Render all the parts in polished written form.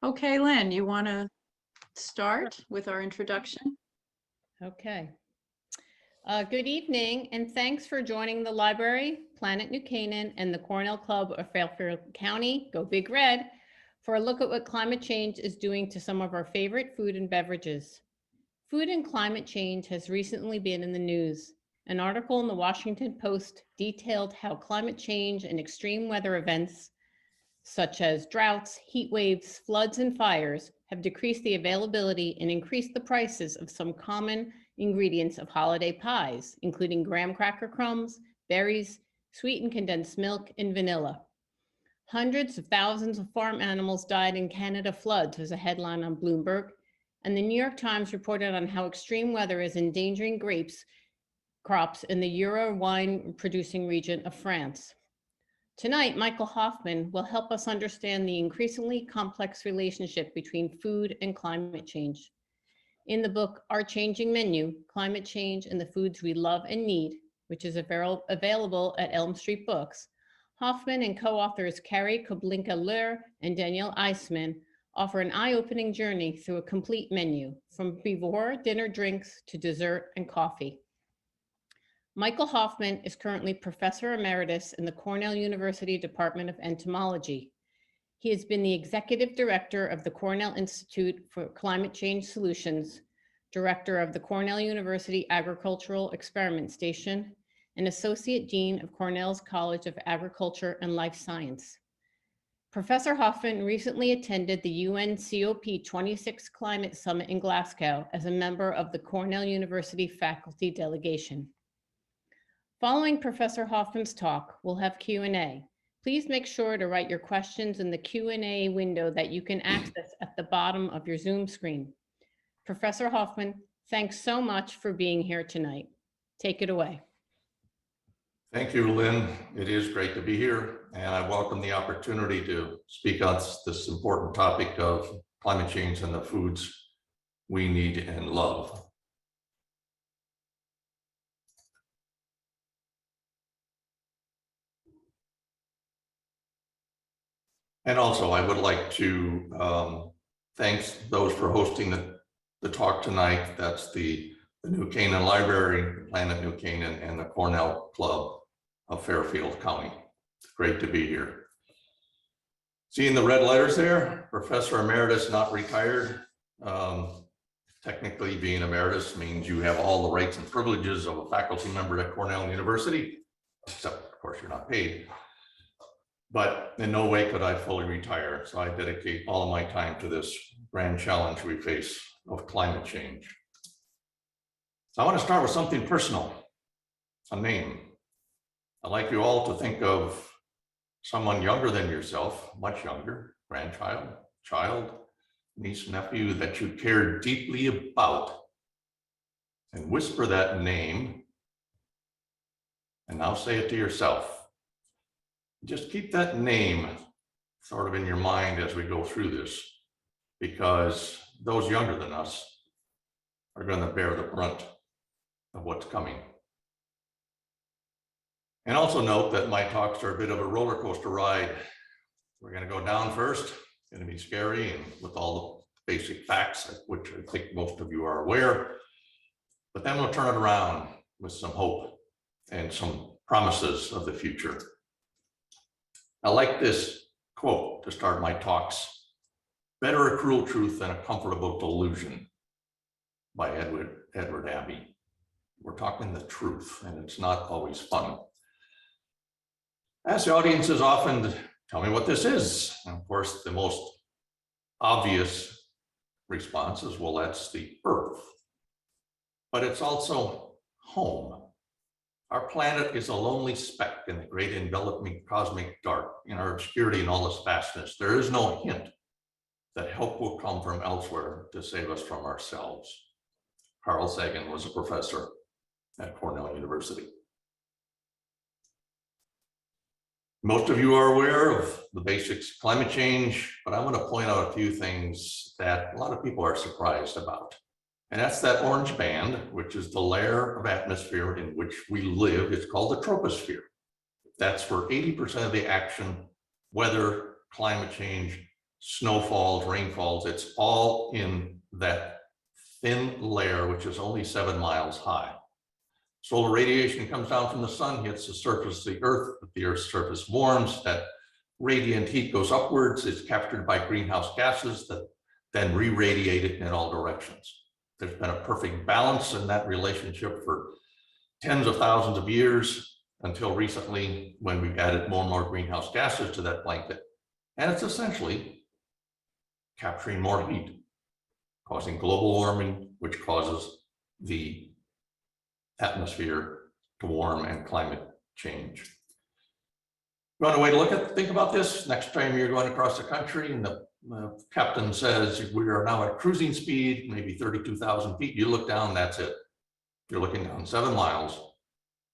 Okay, Lynn, you want to start with our introduction? Okay. Good evening, and thanks for joining the library, Planet New Canaan, and the Cornell Club of Fairfield County, Go Big Red, for a look at what climate change is doing to some of our favorite food and beverages. Food and climate change has recently been in the news. An article in the Washington Post detailed how climate change and extreme weather events, such as droughts, heat waves, floods, and fires, have decreased the availability and increased the prices of some common ingredients of holiday pies, including graham cracker crumbs, berries, sweetened condensed milk, and vanilla. Hundreds of thousands of farm animals died in Canada floods was a headline on Bloomberg, and the New York Times reported on how extreme weather is endangering grapes crops in the Euro wine producing region of France. Tonight, Michael Hoffmann will help us understand the increasingly complex relationship between food and climate change. In the book, Our Changing Menu, Climate Change and the Foods We Love and Need, which is available at Elm Street Books, Hoffmann and co-authors Carrie, Koplinka-Loehr, and Danielle Eiseman offer an eye-opening journey through a complete menu, from before dinner drinks to dessert and coffee. Michael Hoffmann is currently Professor Emeritus in the Cornell University Department of Entomology. He has been the Executive Director of the Cornell Institute for Climate Change Solutions, Director of the Cornell University Agricultural Experiment Station, and Associate Dean of Cornell's College of Agriculture and Life Science. Professor Hoffmann recently attended the UN COP26 Climate Summit in Glasgow as a member of the Cornell University faculty delegation. Following Professor Hoffmann's talk, we'll have Q&A. Please make sure to write your questions in the Q&A window that you can access at the bottom of your Zoom screen. Professor Hoffmann, thanks so much for being here tonight. Take it away. Thank you, Lynn. It is great to be here, and I welcome the opportunity to speak on this important topic of climate change and the foods we need and love. And also, I would like to thank those for hosting the talk tonight. That's the New Canaan Library, Planet New Canaan, and the Cornell Club of Fairfield County. It's great to be here. Seeing the red letters there, Professor Emeritus, not retired. Technically, being emeritus means you have all the rights and privileges of a faculty member at Cornell University, except, of course, you're not paid. But in no way could I fully retire. So I dedicate all of my time to this grand challenge we face of climate change. So I want to start with something personal, a name. I'd like you all to think of someone younger than yourself, much younger, grandchild, child, niece, nephew that you care deeply about, and whisper that name, and now say it to yourself. Just keep that name sort of in your mind as we go through this, because those younger than us are going to bear the brunt of what's coming. And also note that my talks are a bit of a roller coaster ride. We're going to go down first. It's going to be scary and with all the basic facts, which I think most of you are aware. But then we'll turn it around with some hope and some promises of the future. I like this quote to start my talks: "Better a cruel truth than a comfortable delusion," by Edward Abbey. We're talking the truth, and it's not always fun. I ask the audiences often, tell me what this is. And of course, the most obvious response is, well, that's the Earth. But it's also home. Our planet is a lonely speck in the great enveloping cosmic dark, in our obscurity and all its vastness. There is no hint that help will come from elsewhere to save us from ourselves. Carl Sagan was a professor at Cornell University. Most of you are aware of the basics of climate change, but I want to point out a few things that a lot of people are surprised about. And that's that orange band, which is the layer of atmosphere in which we live. It's called the troposphere. That's where 80% of the action, weather, climate change, snowfalls, rainfalls, it's all in that thin layer, which is only 7 miles high. Solar radiation comes down from the sun, hits the surface of the Earth's surface warms, that radiant heat goes upwards, it's captured by greenhouse gases that then re-radiate it in all directions. There's been a perfect balance in that relationship for tens of thousands of years until recently, when we've added more and more greenhouse gases to that blanket. And it's essentially capturing more heat, causing global warming, which causes the atmosphere to warm and climate change. You want a way to think about this? Next time you're going across the country and the captain says we are now at cruising speed, maybe 32,000 feet, you look down, that's it. You're looking down 7 miles.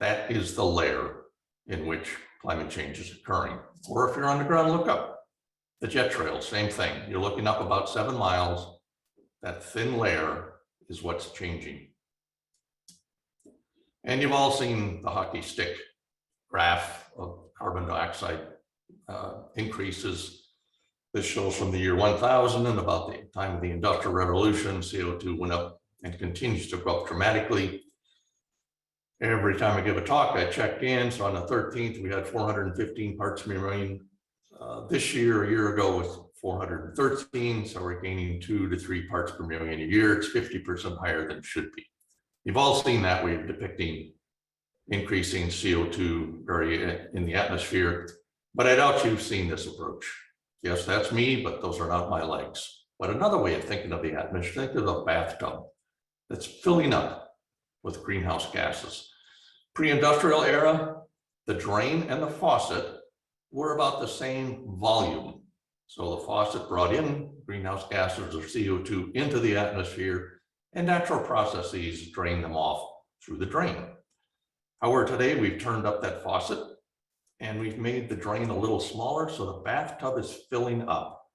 That is the layer in which climate change is occurring. Or if you're on the ground, look up. The jet trail, same thing. You're looking up about 7 miles. That thin layer is what's changing. And you've all seen the hockey stick graph of carbon dioxide increases. This shows from the year 1000 and about the time of the Industrial Revolution, CO2 went up and continues to go up dramatically. Every time I give a talk, I check in. So on the 13th, we had 415 parts per million. This year, a year ago, was 413. So we're gaining 2 to 3 parts per million a year. It's 50% higher than it should be. You've all seen that way of depicting increasing CO2 in the atmosphere, but I doubt you've seen this approach. Yes, that's me, but those are not my legs. But another way of thinking of the atmosphere, think of a bathtub that's filling up with greenhouse gases. Pre-industrial era, the drain and the faucet were about the same volume. So the faucet brought in greenhouse gases or CO2 into the atmosphere, and natural processes drain them off through the drain. However, today we've turned up that faucet and we've made the drain a little smaller, so the bathtub is filling up.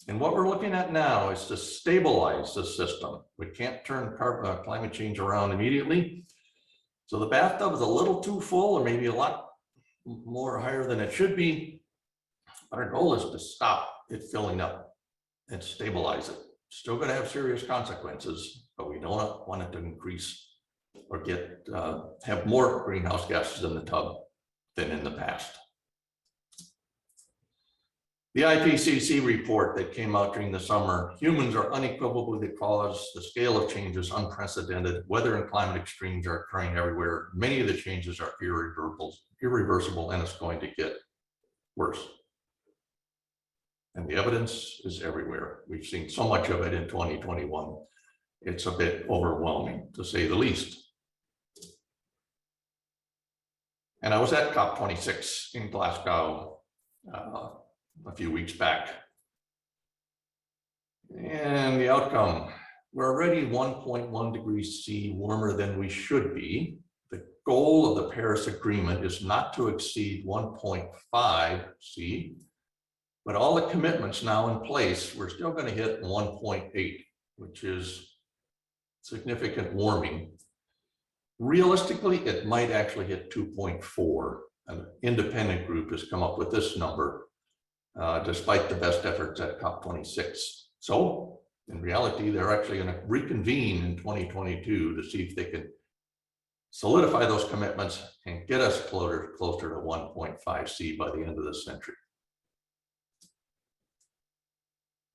And what we're looking at now is to stabilize the system. We can't turn climate change around immediately. So the bathtub is a little too full, or maybe a lot more higher than it should be. But our goal is to stop it filling up and stabilize it. Still going to have serious consequences, but we don't want it to increase or have more greenhouse gases in the tub than in the past. The IPCC report that came out during the summer, humans are unequivocally the cause. The scale of change is unprecedented. Weather and climate extremes are occurring everywhere. Many of the changes are irreversible, and it's going to get worse. And the evidence is everywhere. We've seen so much of it in 2021. It's a bit overwhelming, to say the least. And I was at COP26 in Glasgow a few weeks back. And the outcome, we're already 1.1 degrees C warmer than we should be. The goal of the Paris Agreement is not to exceed 1.5 C, but all the commitments now in place, we're still going to hit 1.8, which is significant warming. Realistically, it might actually hit 2.4. An independent group has come up with this number, despite the best efforts at COP26. So in reality, they're actually going to reconvene in 2022 to see if they can solidify those commitments and get us closer to 1.5 C by the end of this century.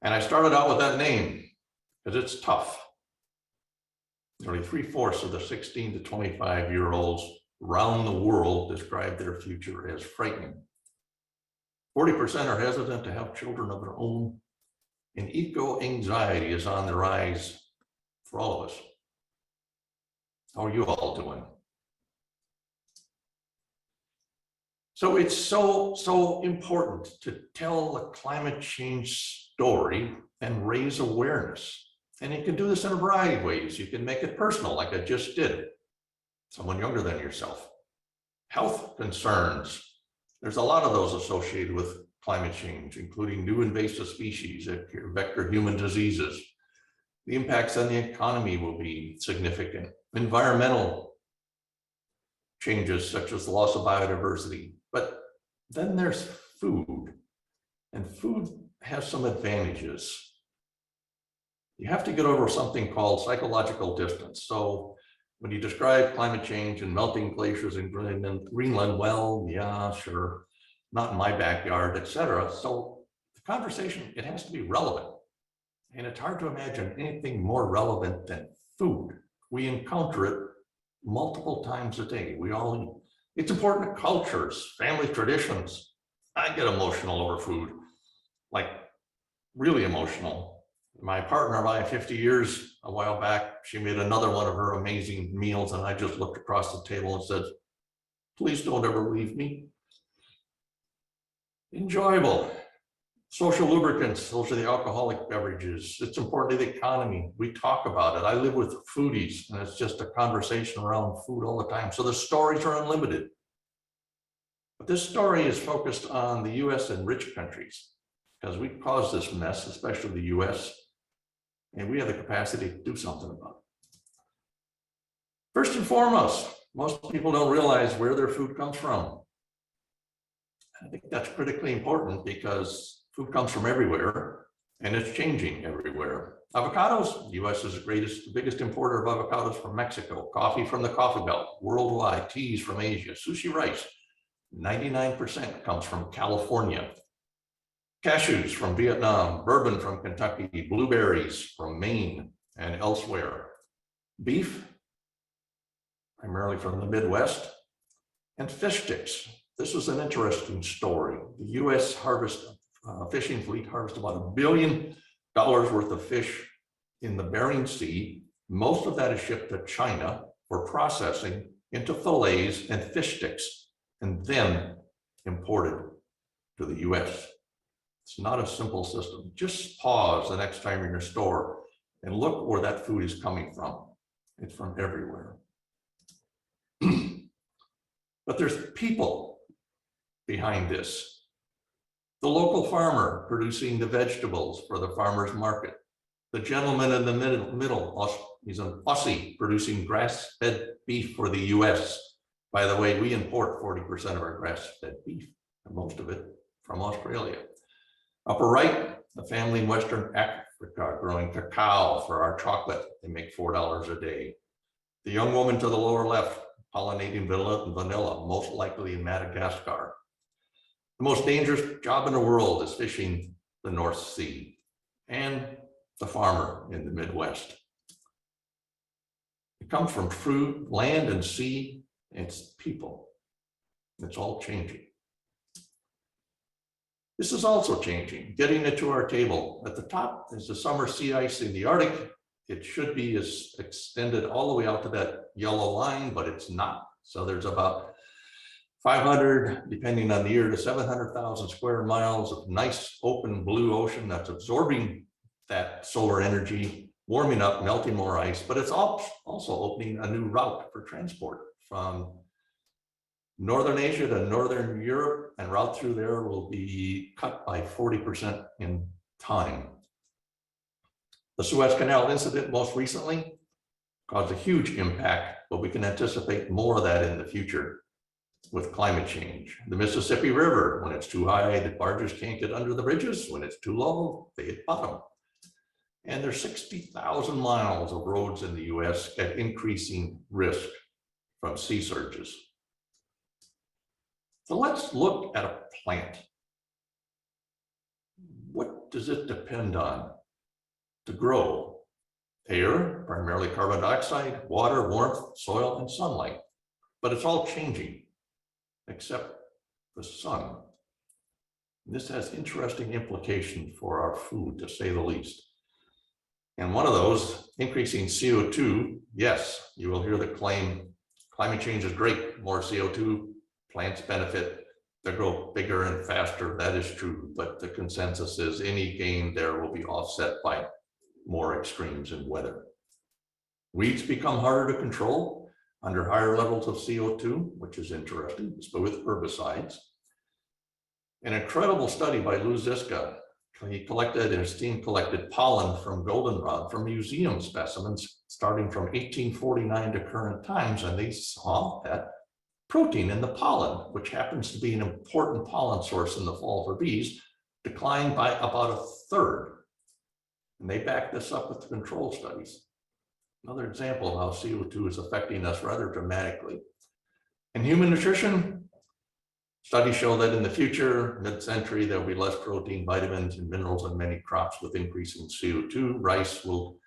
And I started out with that name because it's tough. Nearly 3/4 of the 16 to 25-year-olds around the world describe their future as frightening. 40% are hesitant to have children of their own, and eco-anxiety is on the rise for all of us. How are you all doing? So it's so important to tell the climate change story and raise awareness. And you can do this in a variety of ways. You can make it personal, like I just did. Someone younger than yourself. Health concerns. There's a lot of those associated with climate change, including new invasive species that vector human diseases. The impacts on the economy will be significant. Environmental changes, such as the loss of biodiversity. But then there's food. And food has some advantages. You have to get over something called psychological distance. So when you describe climate change and melting glaciers in Greenland, well, yeah, sure, not in my backyard, etc. So the conversation, it has to be relevant. And it's hard to imagine anything more relevant than food. We encounter it multiple times a day. We all eat. It's important to cultures, family traditions. I get emotional over food, like really emotional. My partner of mine, 50 years, a while back, she made another one of her amazing meals, and I just looked across the table and said, please don't ever leave me. Enjoyable. Social lubricants, those are the alcoholic beverages. It's important to the economy. We talk about it. I live with foodies, and it's just a conversation around food all the time. So the stories are unlimited. But this story is focused on the US and rich countries, because we caused this mess, especially the US, and we have the capacity to do something about it. First and foremost, most people don't realize where their food comes from. I think that's critically important because food comes from everywhere and it's changing everywhere. Avocados, the US is the biggest importer of avocados from Mexico, coffee from the coffee belt, worldwide, teas from Asia, sushi rice, 99% comes from California. Cashews from Vietnam, bourbon from Kentucky, blueberries from Maine and elsewhere. Beef, primarily from the Midwest, and fish sticks. This is an interesting story. The US fishing fleet harvested about $1 billion worth of fish in the Bering Sea. Most of that is shipped to China for processing into fillets and fish sticks, and then imported to the US. It's not a simple system. Just pause the next time you're in your store and look where that food is coming from. It's from everywhere. But there's people behind this. The local farmer producing the vegetables for the farmer's market. The gentleman in the middle, he's an Aussie producing grass-fed beef for the US. By the way, we import 40% of our grass-fed beef, and most of it from Australia. Upper right, the family in Western Africa growing cacao for our chocolate. They make $4 a day. The young woman to the lower left, pollinating vanilla, most likely in Madagascar. The most dangerous job in the world is fishing the North Sea, and the farmer in the Midwest. It comes from food, land, and sea. It's people. It's all changing. This is also changing, getting it to our table. At the top is the summer sea ice in the Arctic. It should be extended all the way out to that yellow line, but it's not. So there's about 500, depending on the year, to 700,000 square miles of nice open blue ocean that's absorbing that solar energy, warming up, melting more ice, but it's also opening a new route for transport from Northern Asia to Northern Europe, and route through there will be cut by 40% in time. The Suez Canal incident most recently caused a huge impact, but we can anticipate more of that in the future with climate change. The Mississippi River, when it's too high, the barges can't get under the bridges. When it's too low, they hit bottom. And there's 60,000 miles of roads in the US at increasing risk from sea surges. So let's look at a plant. What does it depend on to grow? Air, primarily carbon dioxide, water, warmth, soil, and sunlight. But it's all changing, except the sun. This has interesting implications for our food, to say the least. And one of those, increasing CO2, yes, you will hear the claim, climate change is great, more CO2, plants benefit, they grow bigger and faster. That is true, but the consensus is any gain there will be offset by more extremes in weather. Weeds become harder to control under higher levels of CO2, which is interesting, but with herbicides. An incredible study by Lou Ziska, he collected, and his team collected pollen from goldenrod from museum specimens starting from 1849 to current times, and they saw that protein in the pollen, which happens to be an important pollen source in the fall for bees, declined by about a third. And they back this up with the control studies. Another example of how CO2 is affecting us rather dramatically. In human nutrition, studies show that in the future, mid-century, there'll be less protein, vitamins, and minerals in many crops with increasing CO2. Rice will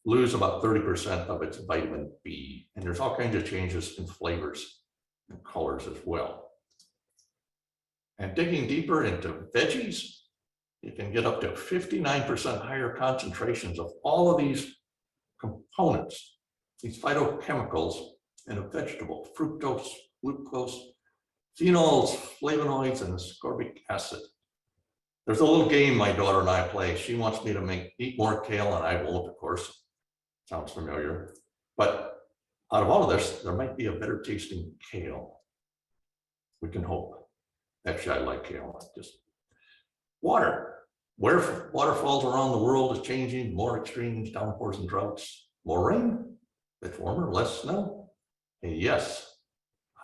lose about 30% of its vitamin B. And there's all kinds of changes in flavors and colors as well. And digging deeper into veggies, you can get up to 59% higher concentrations of all of these components, these phytochemicals in a vegetable: fructose, glucose, phenols, flavonoids, and ascorbic acid. There's a little game my daughter and I play. She wants me to eat more kale, and I won't, of course. Sounds familiar. But out of all of this, there might be a better tasting kale. We can hope. Actually, I like kale. Just water. Where waterfalls around the world is changing, more extremes, downpours and droughts, more rain, it's warmer, less snow. And yes,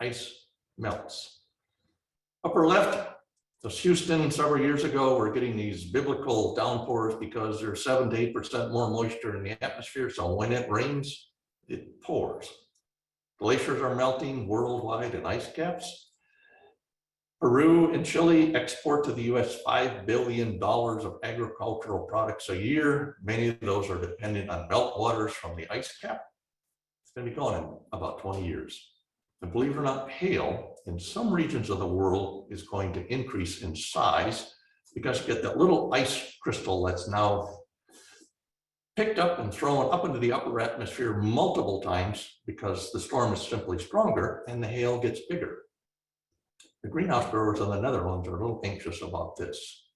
ice melts. Upper left, this Houston several years ago, we're getting these biblical downpours because there's 7 to 8% more moisture in the atmosphere. So when it rains, it pours. Glaciers are melting worldwide in ice caps. Peru and Chile export to the US $5 billion of agricultural products a year. Many of those are dependent on meltwaters from the ice cap. It's going to be gone in about 20 years. And believe it or not, hail in some regions of the world is going to increase in size because you get that little ice crystal that's now picked up and thrown up into the upper atmosphere multiple times because the storm is simply stronger and the hail gets bigger. The greenhouse growers in the Netherlands are a little anxious about this.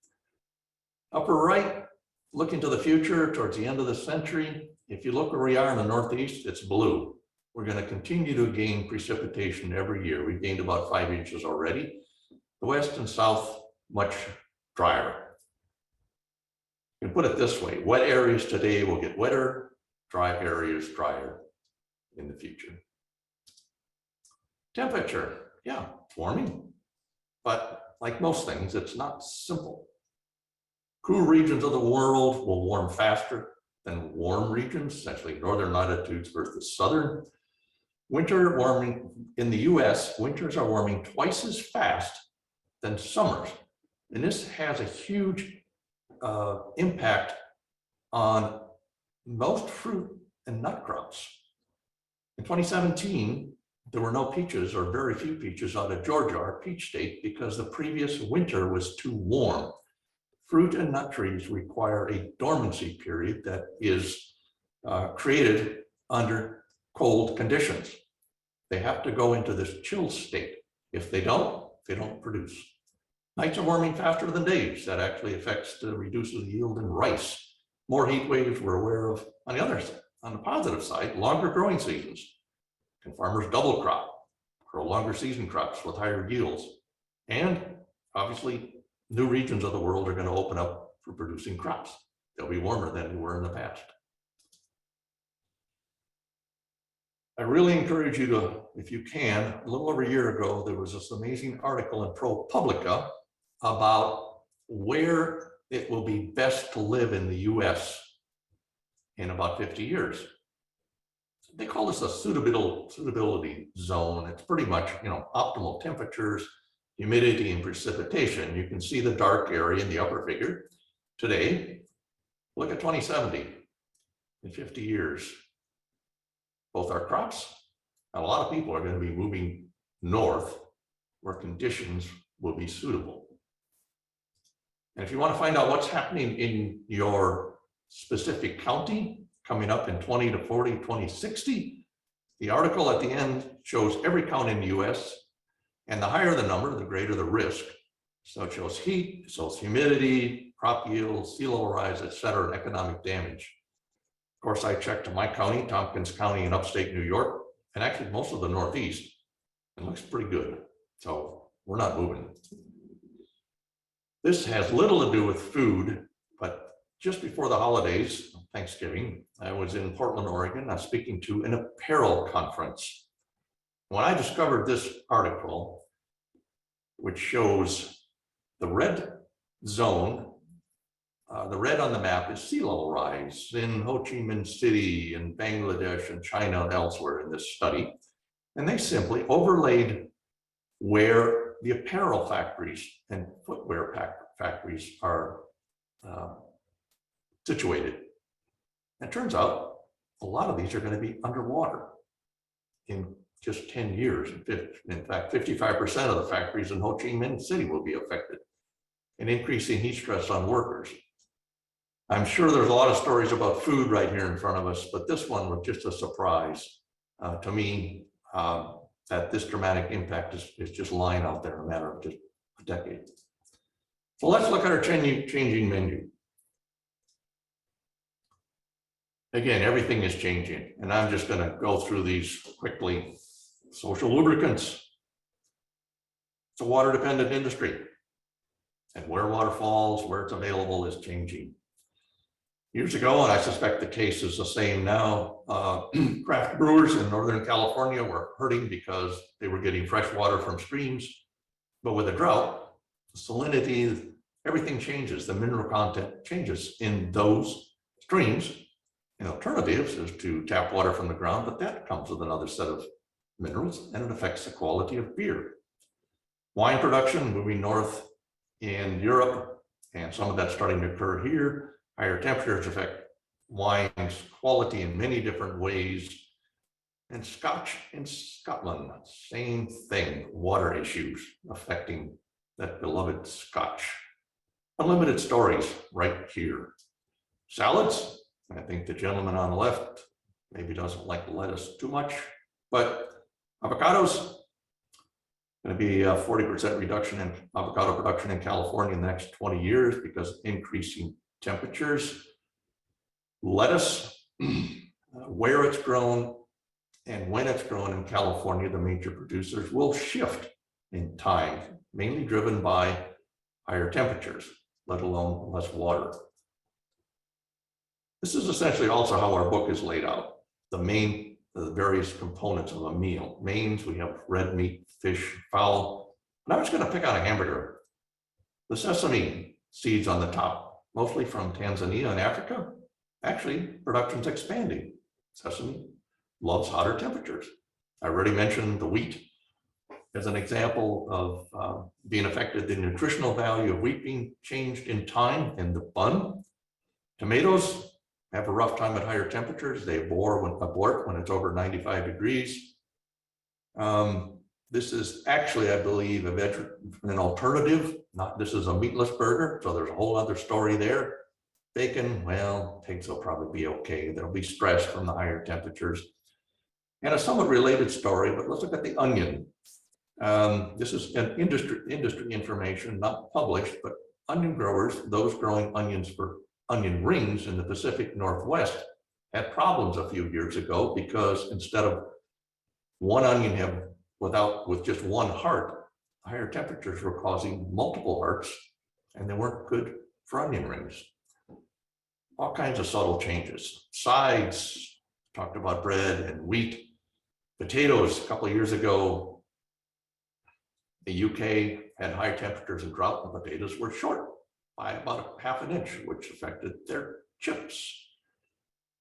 Upper right, looking to the future towards the end of the century. If you look where we are in the Northeast, it's blue. We're going to continue to gain precipitation every year. We've gained about 5 inches already. The West and South, much drier. You can put it this way: wet areas today will get wetter, dry areas drier in the future. Temperature, yeah, it's warming. But like most things, it's not simple. Cool regions of the world will warm faster than warm regions, essentially northern latitudes versus southern. Winter warming in the US, winters are warming twice as fast than summers. And this has a huge impact on most fruit and nut crops. In 2017, there were no peaches, or very few peaches, out of Georgia, our peach state, because the previous winter was too warm. Fruit and nut trees require a dormancy period that is created under cold conditions. They have to go into this chill state. If they don't produce. Nights are warming faster than days. That actually reduces the yield in rice. More heat waves we're aware of. On the positive side, longer growing seasons. Can farmers double crop, grow longer season crops with higher yields? And obviously, new regions of the world are going to open up for producing crops. They'll be warmer than they were in the past. I really encourage you to, if you can, a little over a year ago, there was this amazing article in ProPublica about where it will be best to live in the US in about 50 years. They call this a suitability zone. It's pretty much, optimal temperatures, humidity, and precipitation. You can see the dark area in the upper figure. Today, look at 2070. In 50 years, both our crops and a lot of people are going to be moving north where conditions will be suitable. And if you want to find out what's happening in your specific county coming up in 2040, 2060, the article at the end shows every county in the US, and the higher the number, the greater the risk. So it shows heat, it shows humidity, crop yields, sea level rise, et cetera, and economic damage. Of course, I checked my county, Tompkins County in upstate New York, and actually most of the Northeast. It looks pretty good. So we're not moving. This has little to do with food, but just before the holidays, Thanksgiving, I was in Portland, Oregon. I was speaking to an apparel conference. When I discovered this article, which shows the red zone The red on the map is sea level rise in Ho Chi Minh City and Bangladesh and China and elsewhere in this study. And they simply overlaid where the apparel factories and footwear factories are situated. And it turns out a lot of these are going to be underwater in just 10 years. In fact, 55% of the factories in Ho Chi Minh City will be affected, and increasing heat stress on workers. I'm sure there's a lot of stories about food right here in front of us, but this one was just a surprise to me that this dramatic impact is just lying out there in a matter of just a decade. So let's look at our changing menu. Again, everything is changing, and I'm just going to go through these quickly. Social lubricants. It's a water-dependent industry, and where water falls, where it's available, is changing. Years ago, and I suspect the case is the same now, craft brewers in Northern California were hurting because they were getting fresh water from streams, but with a drought, the salinity, everything changes. The mineral content changes in those streams. An alternative is to tap water from the ground, but that comes with another set of minerals, and it affects the quality of beer. Wine production moving north in Europe, and some of that's starting to occur here. Higher temperatures affect wine's quality in many different ways. And Scotch in Scotland, same thing, water issues affecting that beloved Scotch. Unlimited stories right here. Salads, I think the gentleman on the left maybe doesn't like lettuce too much, but avocados, going to be a 40% reduction in avocado production in California in the next 20 years because of increasing temperatures. Lettuce, where it's grown and when it's grown in California, the major producers will shift in time, mainly driven by higher temperatures, let alone less water. This is essentially also how our book is laid out. The various components of a meal. Mains, we have red meat, fish, fowl. And I'm just going to pick on a hamburger. The sesame seeds on the top, mostly from Tanzania and Africa. Actually, production's expanding. Sesame loves hotter temperatures. I already mentioned the wheat as an example of being affected. The nutritional value of wheat being changed in time in the bun. Tomatoes have a rough time at higher temperatures. They abort when it's over 95 degrees. This is actually, I believe, an alternative. This is a meatless burger, so there's a whole other story there. Bacon, well, pigs will probably be okay. They'll be stressed from the higher temperatures. And a somewhat related story, but let's look at the onion. This is an industry information, not published, but onion growers, those growing onions for onion rings in the Pacific Northwest, had problems a few years ago because instead of one onion with just one heart, higher temperatures were causing multiple hearts, and they weren't good for onion rings. All kinds of subtle changes. Sides, talked about bread and wheat. Potatoes, a couple of years ago, the UK had high temperatures and drought, and potatoes were short by about ½ an inch, which affected their chips.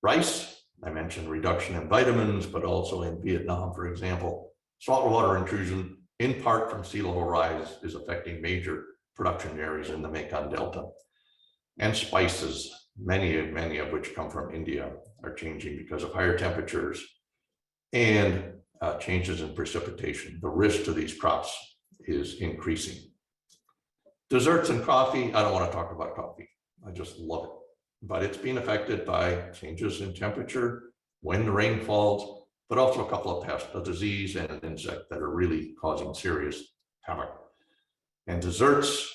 Rice, I mentioned reduction in vitamins, but also in Vietnam, for example, saltwater intrusion, in part from sea level rise, is affecting major production areas in the Mekong Delta. And spices, many of which come from India, are changing because of higher temperatures and changes in precipitation. The risk to these crops is increasing. Desserts and coffee, I don't want to talk about coffee. I just love it. But it's being affected by changes in temperature, when the rain falls, but also a couple of pests, a disease and an insect that are really causing serious havoc. And desserts,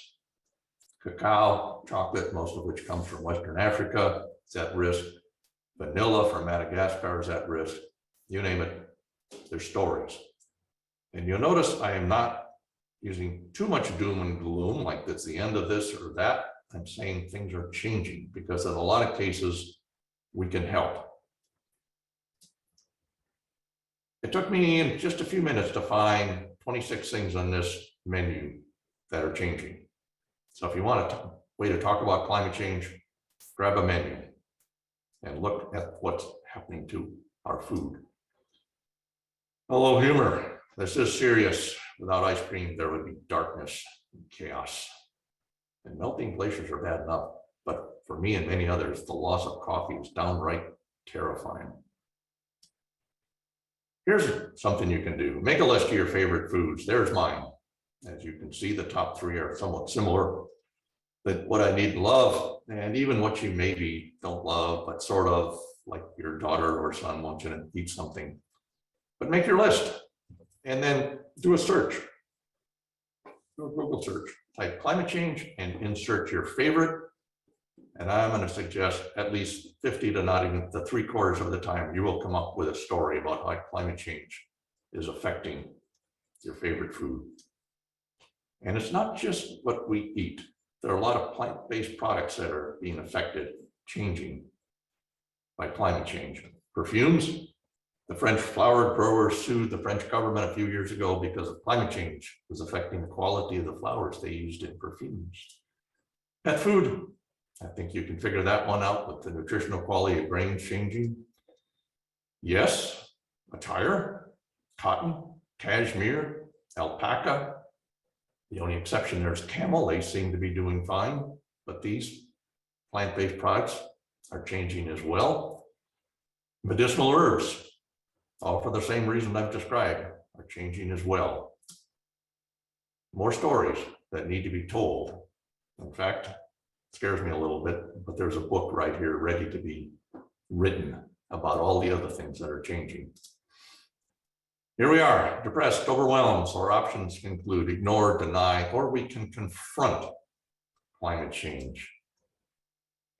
cacao, chocolate, most of which comes from Western Africa, is at risk. Vanilla from Madagascar is at risk. You name it, there's stories. And you'll notice I am not using too much doom and gloom, like that's the end of this or that. I'm saying things are changing because in a lot of cases, we can help. It took me just a few minutes to find 26 things on this menu that are changing. So if you want a way to talk about climate change, grab a menu and look at what's happening to our food. A little humor. This is serious. Without ice cream, there would be darkness and chaos. And melting glaciers are bad enough, but for me and many others, the loss of coffee is downright terrifying. Here's something you can do. Make a list of your favorite foods. There's mine. As you can see, the top three are somewhat similar. But what I need and love, and even what you maybe don't love, but sort of like your daughter or son wants you to eat something. But make your list and then do a search. Do a Google search. Type climate change and insert your favorite. And I'm going to suggest at least 50 to not even the 3/4 of the time, you will come up with a story about how climate change is affecting your favorite food. And it's not just what we eat. There are a lot of plant-based products that are being affected, changing by climate change. Perfumes. The French flower growers sued the French government a few years ago because of climate change was affecting the quality of the flowers they used in perfumes. Pet food. I think you can figure that one out with the nutritional quality of grains changing. Yes, attire, cotton, cashmere, alpaca. The only exception there is camel. They seem to be doing fine, but these plant-based products are changing as well. Medicinal herbs, all for the same reason I've described, are changing as well. More stories that need to be told. In fact, it scares me a little bit, but there's a book right here ready to be written about all the other things that are changing. Here we are, depressed, overwhelmed. So our options include ignore, deny, or we can confront climate change.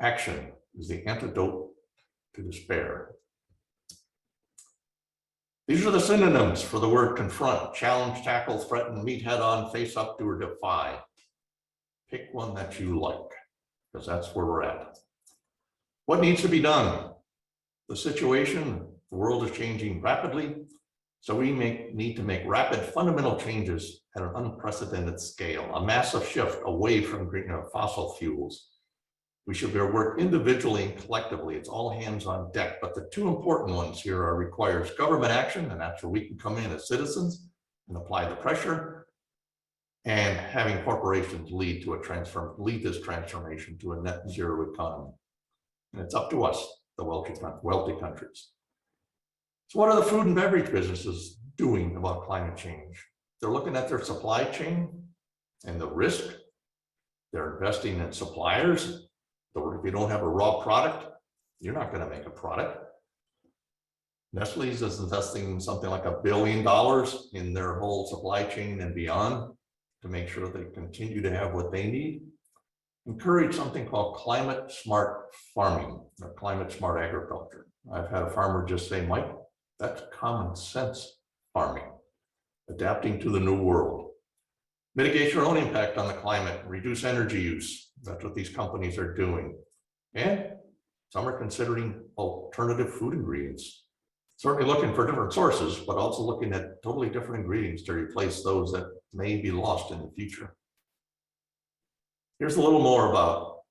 Action is the antidote to despair. These are the synonyms for the word confront: challenge, tackle, threaten, meet head on, face up to, or defy. Pick one that you like, because that's where we're at. What needs to be done? The situation, the world is changing rapidly, so we need to make rapid fundamental changes at an unprecedented scale, a massive shift away from fossil fuels. We should work individually and collectively. It's all hands on deck, but the two important ones here are requires government action, and that's where we can come in as citizens and apply the pressure, and having corporations lead this transformation to a net zero economy. And it's up to us, the wealthy countries. So what are the food and beverage businesses doing about climate change? They're looking at their supply chain and the risk. They're investing in suppliers. So if you don't have a raw product, you're not going to make a product. Nestle's is investing something like $1 billion in their whole supply chain and beyond to make sure they continue to have what they need. Encourage something called climate smart farming or climate smart agriculture. I've had a farmer just say, Mike, that's common sense farming, adapting to the new world. Mitigate your own impact on the climate, reduce energy use. That's what these companies are doing. And some are considering alternative food ingredients. Certainly looking for different sources, but also looking at totally different ingredients to replace those that may be lost in the future. Here's a little more about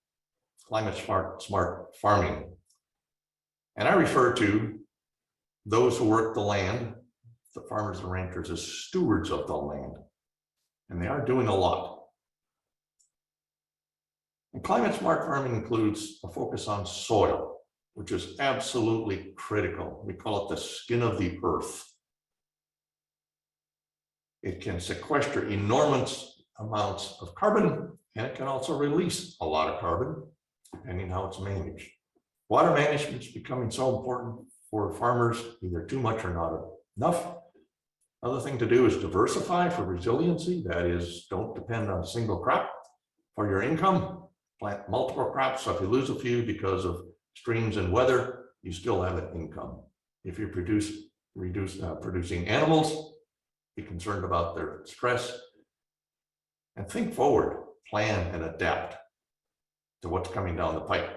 climate smart farming. And I refer to those who work the land, the farmers and ranchers, as stewards of the land. And they are doing a lot. And climate smart farming includes a focus on soil, which is absolutely critical. We call it the skin of the earth. It can sequester enormous amounts of carbon, and it can also release a lot of carbon, depending how it's managed. Water management is becoming so important for farmers, either too much or not enough. Another thing to do is diversify for resiliency. That is, don't depend on a single crop for your income. Plant multiple crops, so if you lose a few because of streams and weather, you still have an income. If you producing animals, be concerned about their stress, and think forward, plan and adapt to what's coming down the pipe.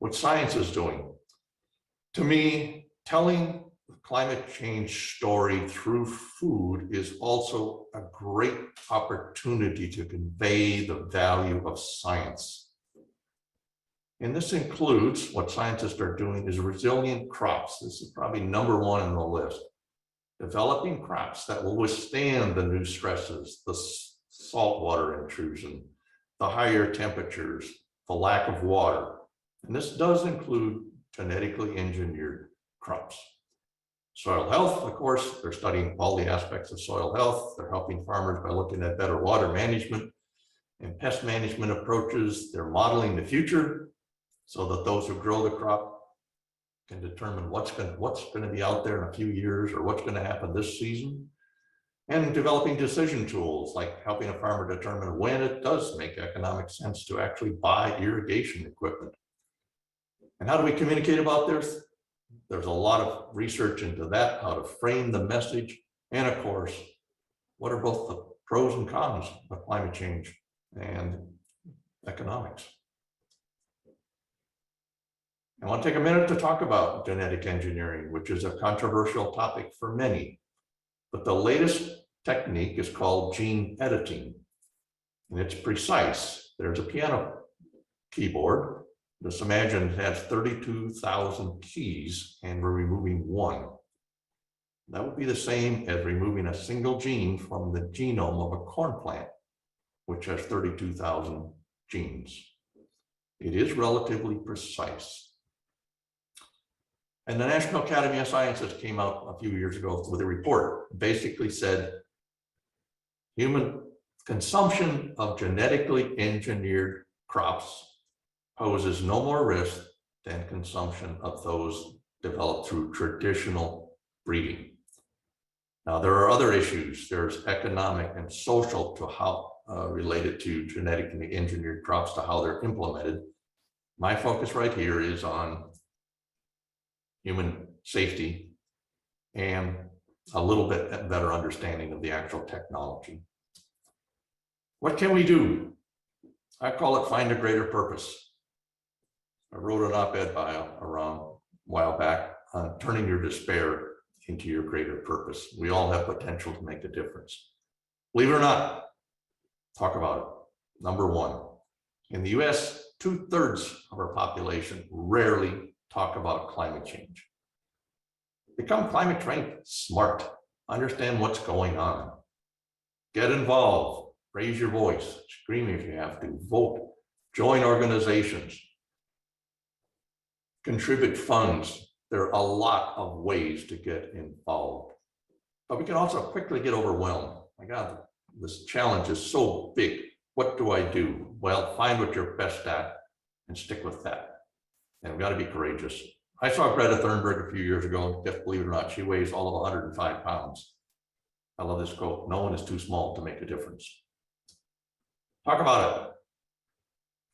What science is doing. To me, telling the climate change story through food is also a great opportunity to convey the value of science. And this includes what scientists are doing is resilient crops. This is probably number one on the list. Developing crops that will withstand the new stresses, the saltwater intrusion, the higher temperatures, the lack of water. And this does include genetically engineered crops. Soil health, of course, they're studying all the aspects of soil health. They're helping farmers by looking at better water management and pest management approaches. They're modeling the future so that those who grow the crop can determine what's going to be out there in a few years or what's going to happen this season. And developing decision tools like helping a farmer determine when it does make economic sense to actually buy irrigation equipment. And how do we communicate about this? There's a lot of research into that, how to frame the message, and of course, what are both the pros and cons of climate change and economics. I want to take a minute to talk about genetic engineering, which is a controversial topic for many. But the latest technique is called gene editing, and it's precise. There's a piano keyboard. Just imagine it has 32,000 keys, and we're removing one. That would be the same as removing a single gene from the genome of a corn plant, which has 32,000 genes. It is relatively precise. And the National Academy of Sciences came out a few years ago with a report, basically said human consumption of genetically engineered crops poses no more risk than consumption of those developed through traditional breeding. Now, there are other issues. There's economic and social to how related to genetically engineered crops to how they're implemented. My focus right here is on human safety and a little bit better understanding of the actual technology. What can we do? I call it find a greater purpose. I wrote an op-ed around a while back on turning your despair into your greater purpose. We all have potential to make a difference. Believe it or not, talk about it. Number one, in the US, 2/3 of our population rarely talk about climate change. Become climate change smart. Understand what's going on. Get involved. Raise your voice. Scream if you have to. Vote. Join organizations. Contribute funds. There are a lot of ways to get involved. But we can also quickly get overwhelmed. My God, this challenge is so big. What do I do? Well, find what you're best at and stick with that. And we've got to be courageous. I saw Greta Thunberg a few years ago. Just believe it or not, she weighs all of 105 pounds. I love this quote. No one is too small to make a difference. Talk about it.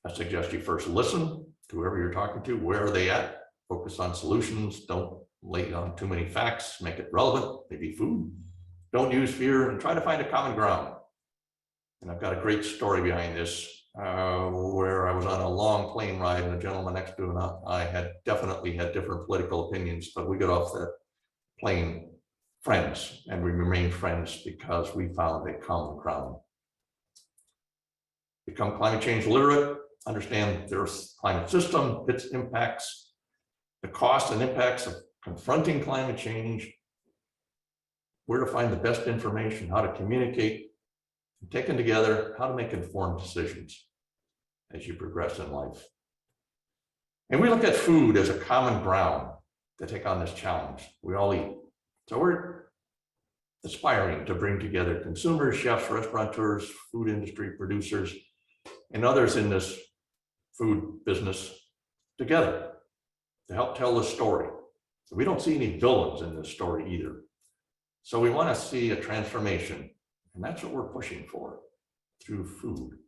I suggest you first listen to whoever you're talking to. Where are they at? Focus on solutions. Don't lay on too many facts. Make it relevant. Maybe food. Don't use fear and try to find a common ground. And I've got a great story behind this. Where I was on a long plane ride and the gentleman next to me, I had definitely had different political opinions, but we got off that plane friends, and we remained friends because we found a common ground. Become climate change literate, understand the Earth's climate system, its impacts, the cost and impacts of confronting climate change, where to find the best information, how to communicate, and taken together, how to make informed decisions as you progress in life. And we look at food as a common ground to take on this challenge. We all eat. So we're aspiring to bring together consumers, chefs, restaurateurs, food industry producers, and others in this food business together to help tell the story. So we don't see any villains in this story either. So we want to see a transformation, and that's what we're pushing for through food.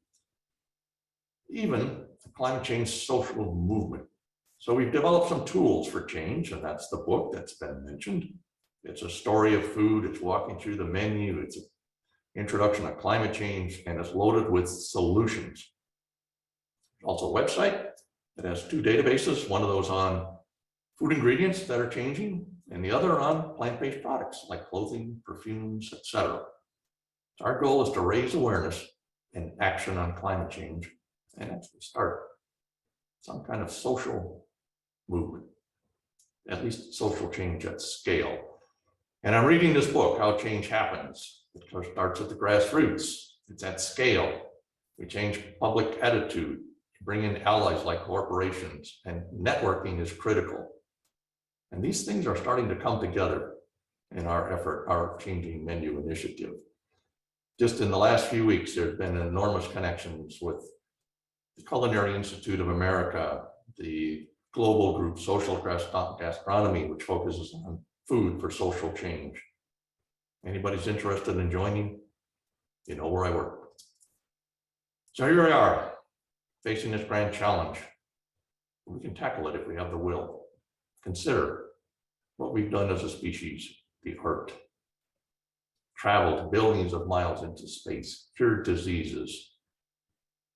Even the climate change social movement. So we've developed some tools for change, and that's the book that's been mentioned. It's a story of food. It's walking through the menu. It's an introduction to climate change, and it's loaded with solutions. Also a website that has 2 databases, one of those on food ingredients that are changing, and the other on plant-based products like clothing, perfumes, etc. Our goal is to raise awareness and action on climate change, and that's the start. some kind of social movement, at least social change at scale. And I'm reading this book, How Change Happens. It starts at the grassroots. It's at scale. We change public attitude, bring in allies like corporations, and networking is critical. And these things are starting to come together in our effort, our Changing Menu initiative. Just in the last few weeks, there's been enormous connections with the Culinary Institute of America, the global group Social Gastronomy, which focuses on food for social change. Anybody's interested in joining, you know where I work. So here we are, facing this grand challenge. We can tackle it if we have the will. Consider what we've done as a species, the art. Traveled billions of miles into space, cured diseases.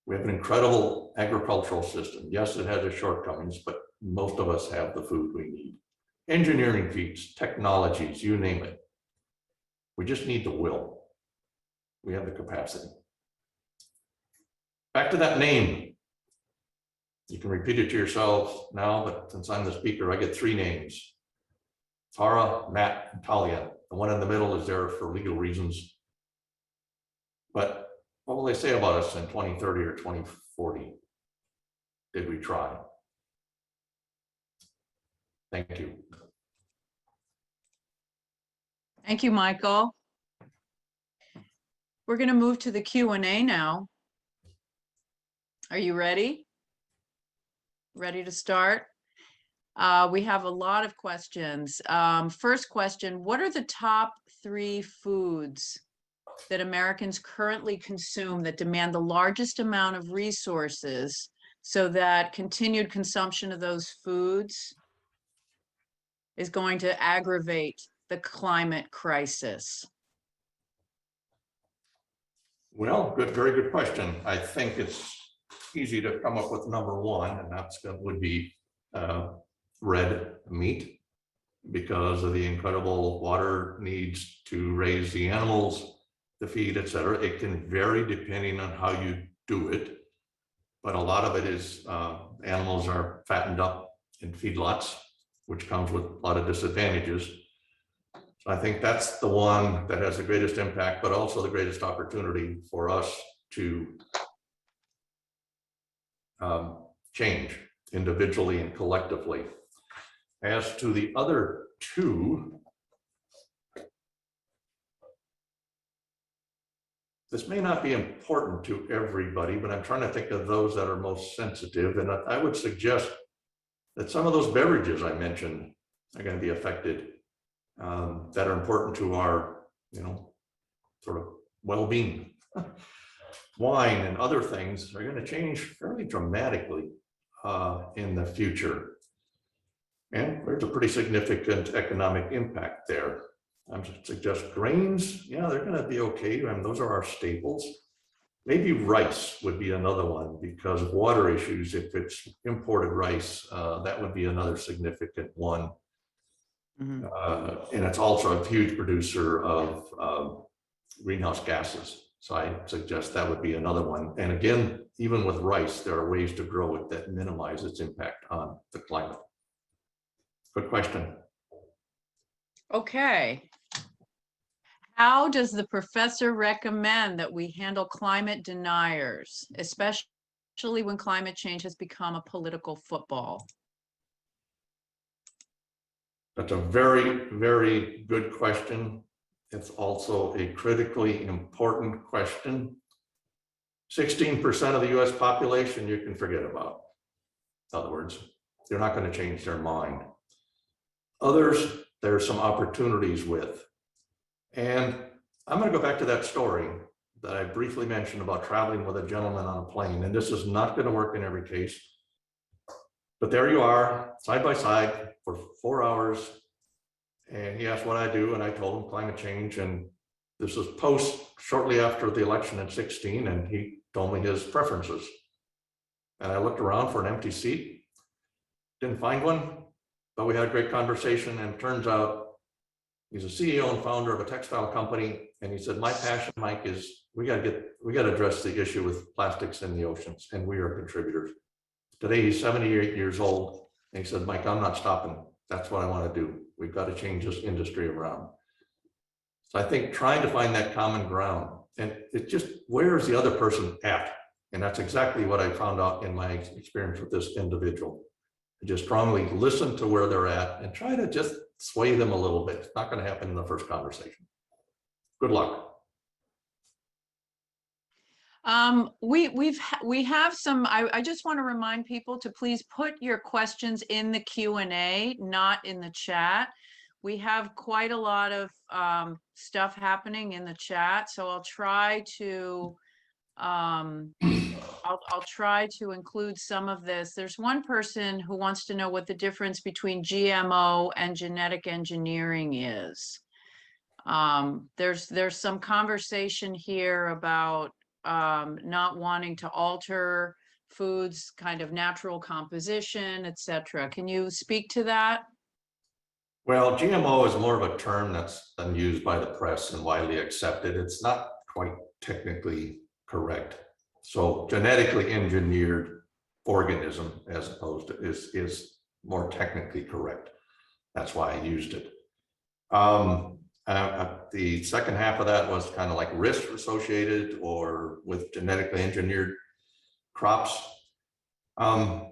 We have an incredible agricultural system. Yes, it has its shortcomings, but most of us have the food we need. Engineering feats, technologies, you name it. We just need the will. We have the capacity. Back to that name. You can repeat it to yourselves now, but since I'm the speaker, I get 3 names. Tara, Matt, and Talia. The one in the middle is there for legal reasons. But what will they say about us in 2030 or 2040? Did we try? Thank you. Thank you, Michael. We're going to move to the Q&A now. Are you ready? Ready to start? We have a lot of questions. First question, what are the top 3 foods that Americans currently consume that demand the largest amount of resources so that continued consumption of those foods is going to aggravate the climate crisis? Well, very good question. I think it's easy to come up with number 1, and would be red meat, because of the incredible water needs to raise the animals, the feed, etc. It can vary depending on how you do it, but a lot of it is animals are fattened up in feedlots, which comes with a lot of disadvantages. So I think that's the one that has the greatest impact, but also the greatest opportunity for us to change individually and collectively. As to the other 2, this may not be important to everybody, but I'm trying to think of those that are most sensitive. And I would suggest that some of those beverages I mentioned are going to be affected, that are important to our, sort of well-being. Wine and other things are going to change fairly dramatically in the future. And there's a pretty significant economic impact there. I would suggest grains, yeah, they're going to be okay. I mean, those are our staples. Maybe rice would be another one, because of water issues. If it's imported rice, that would be another significant one. Mm-hmm. And it's also a huge producer of greenhouse gases. So I suggest that would be another one. And again, even with rice, there are ways to grow it that minimize its impact on the climate. Good question. Okay. How does the professor recommend that we handle climate deniers, especially when climate change has become a political football? That's a very, very good question. It's also a critically important question. 16% of the US population you can forget about. In other words, they're not going to change their mind. Others, there are some opportunities with. And I'm going to go back to that story that I briefly mentioned about traveling with a gentleman on a plane. And this is not going to work in every case. But there you are, side by side for 4 hours. And he asked what I do, and I told him climate change. And this was shortly after the election in 2016, and he told me his preferences. And I looked around for an empty seat, didn't find one, but we had a great conversation. And it turns out he's a CEO and founder of a textile company. And he said, my passion, Mike, is we got to address the issue with plastics in the oceans, and we are contributors. Today, he's 78 years old. And he said, Mike, I'm not stopping. That's what I want to do. We've got to change this industry around. So I think trying to find that common ground, and it just, where is the other person at? And that's exactly what I found out in my experience with this individual. Just strongly listen to where they're at and try to just sway them a little bit. It's not going to happen in the first conversation. Good luck. We have some, I just want to remind people to please put your questions in the Q&A, not in the chat. We have quite a lot of stuff happening in the chat, so I'll try to I'll try to include some of this. There's one person who wants to know what the difference between GMO and genetic engineering is. There's some conversation here about not wanting to alter foods, kind of natural composition, etc. Can you speak to that? Well, GMO is more of a term that's been used by the press and widely accepted. It's not quite technically correct. So genetically engineered organism, as opposed to, is more technically correct. That's why I used it. The second half of that was kind of like risk associated or with genetically engineered crops. I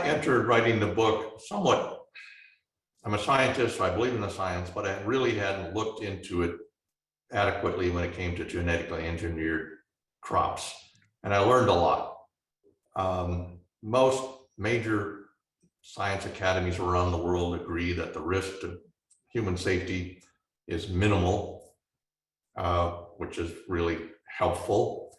entered writing the book somewhat. I'm a scientist, so I believe in the science, but I really hadn't looked into it adequately when it came to genetically engineered crops. And I learned a lot. Most major science academies around the world agree that the risk to human safety is minimal, which is really helpful.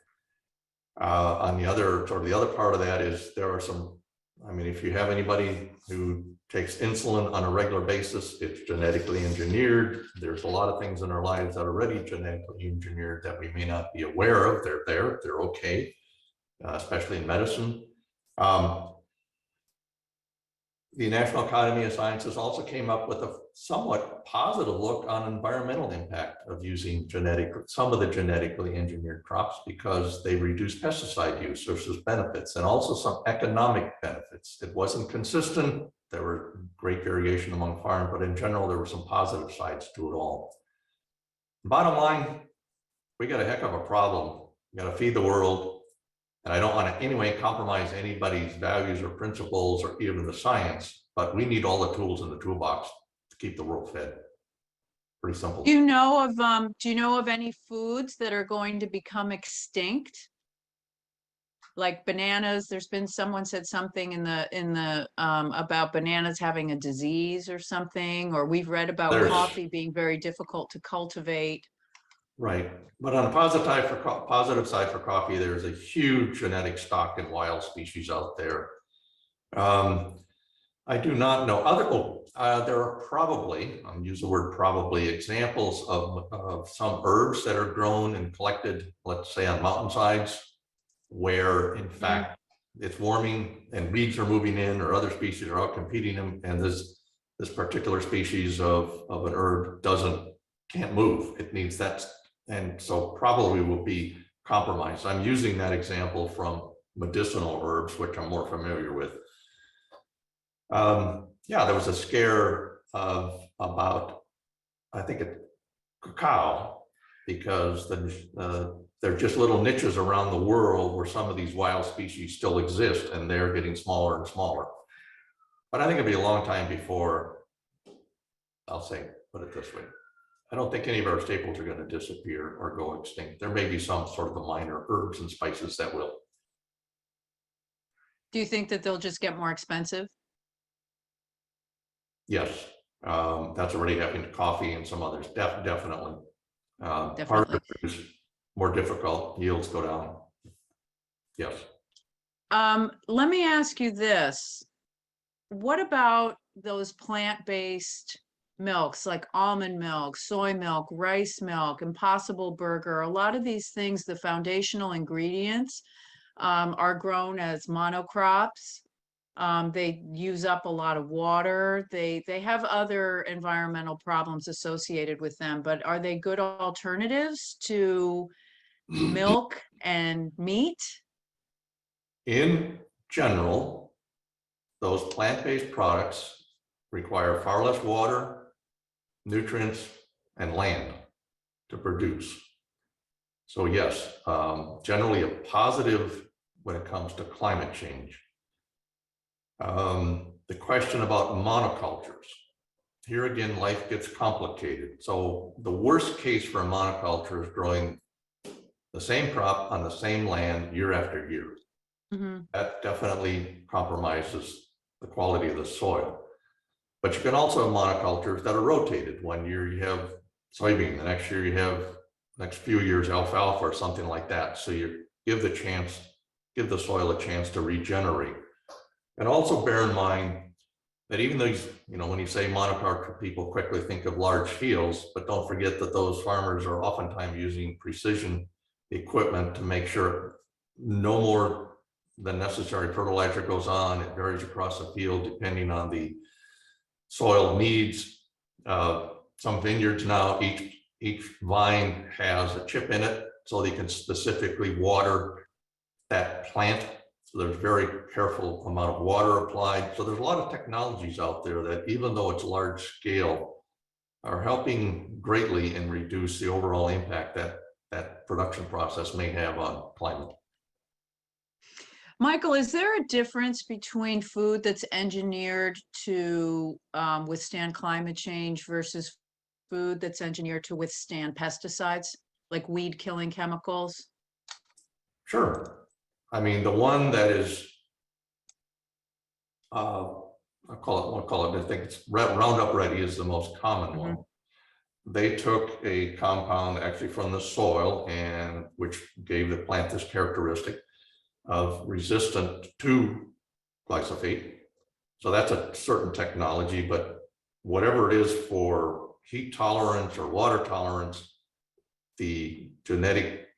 On the other, sort of the other part of that is there are some, I mean, if you have anybody who takes insulin on a regular basis, it's genetically engineered. There's a lot of things in our lives that are already genetically engineered that we may not be aware of. They're there, they're okay, especially in medicine. The National Academy of Sciences also came up with a somewhat positive look on environmental impact of using some of the genetically engineered crops because they reduce pesticide use. There's benefits and also some economic benefits. It wasn't consistent. There were great variation among farms, but in general, there were some positive sides to it all. Bottom line, we got a heck of a problem. We got to feed the world. And I don't want to in any way compromise anybody's values or principles or even the science, but we need all the tools in the toolbox to keep the world fed. Pretty simple. Do you know of any foods that are going to become extinct? Like bananas, there's been someone said something in the about bananas having a disease or something, or we've read about coffee being very difficult to cultivate. Right, but on a positive side for coffee, there's a huge genetic stock in wild species out there. I do not know there are probably, I'm using the word probably, examples of some herbs that are grown and collected, let's say on mountainsides, where in fact it's warming and weeds are moving in or other species are out competing them, and this particular species of an herb can't move. It needs that. And so probably will be compromised. I'm using that example from medicinal herbs, which I'm more familiar with. Yeah, there was a scare about, I think, cacao, because there are just little niches around the world where some of these wild species still exist, and they're getting smaller and smaller. But I think it'll be a long time before, put it this way, I don't think any of our staples are going to disappear or go extinct. There may be some sort of the minor herbs and spices that will. Do you think that they'll just get more expensive? Yes, that's already happening to coffee and some others. Definitely. Definitely. Part of it is more difficult. Yields go down. Yes. Let me ask you this. What about those plant-based milks like almond milk, soy milk, rice milk, Impossible Burger? A lot of these things, the foundational ingredients are grown as monocrops. They use up a lot of water. They have other environmental problems associated with them, but are they good alternatives to milk and meat? In general, those plant-based products require far less water, nutrients, and land to produce. So yes, generally a positive when it comes to climate change. The question about monocultures. Here again, life gets complicated. So the worst case for a monoculture is growing the same crop on the same land year after year. Mhm. That definitely compromises the quality of the soil. But you can also have monocultures that are rotated. One year you have soybean, the next year you have, next few years alfalfa or something like that. So you give the soil a chance to regenerate. And also bear in mind that even though, when you say monoculture, people quickly think of large fields, but don't forget that those farmers are oftentimes using precision equipment to make sure no more than necessary fertilizer goes on. It varies across the field depending on the soil needs. Some vineyards now, each vine has a chip in it so they can specifically water that plant. So there's very careful amount of water applied. So there's a lot of technologies out there that, even though it's large scale, are helping greatly and reduce the overall impact that production process may have on climate. Michael, is there a difference between food that's engineered to withstand climate change versus food that's engineered to withstand pesticides, like weed killing chemicals? Sure. I mean, the one that is, I'll call it, I think it's Roundup Ready is the most common one. They took a compound actually from the soil, and which gave the plant this characteristic of resistant to glyphosate. So that's a certain technology, but whatever it is for heat tolerance or water tolerance, the genetic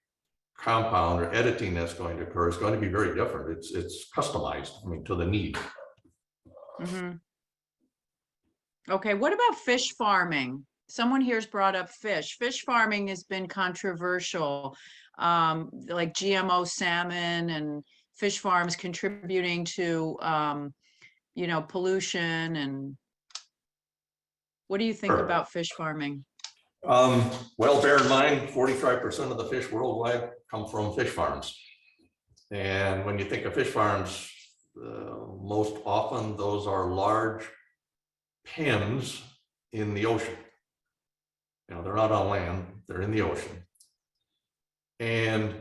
compound or editing that's going to occur is going to be very different. It's customized, to the need. Mm-hmm. Okay, what about fish farming? Someone here's brought up fish. Fish farming has been controversial, like GMO salmon and fish farms contributing to, pollution. And what do you think Sure. about fish farming? Well, bear in mind, 45% of the fish worldwide come from fish farms. And when you think of fish farms, most often those are large pens in the ocean. They're not on land, they're in the ocean. And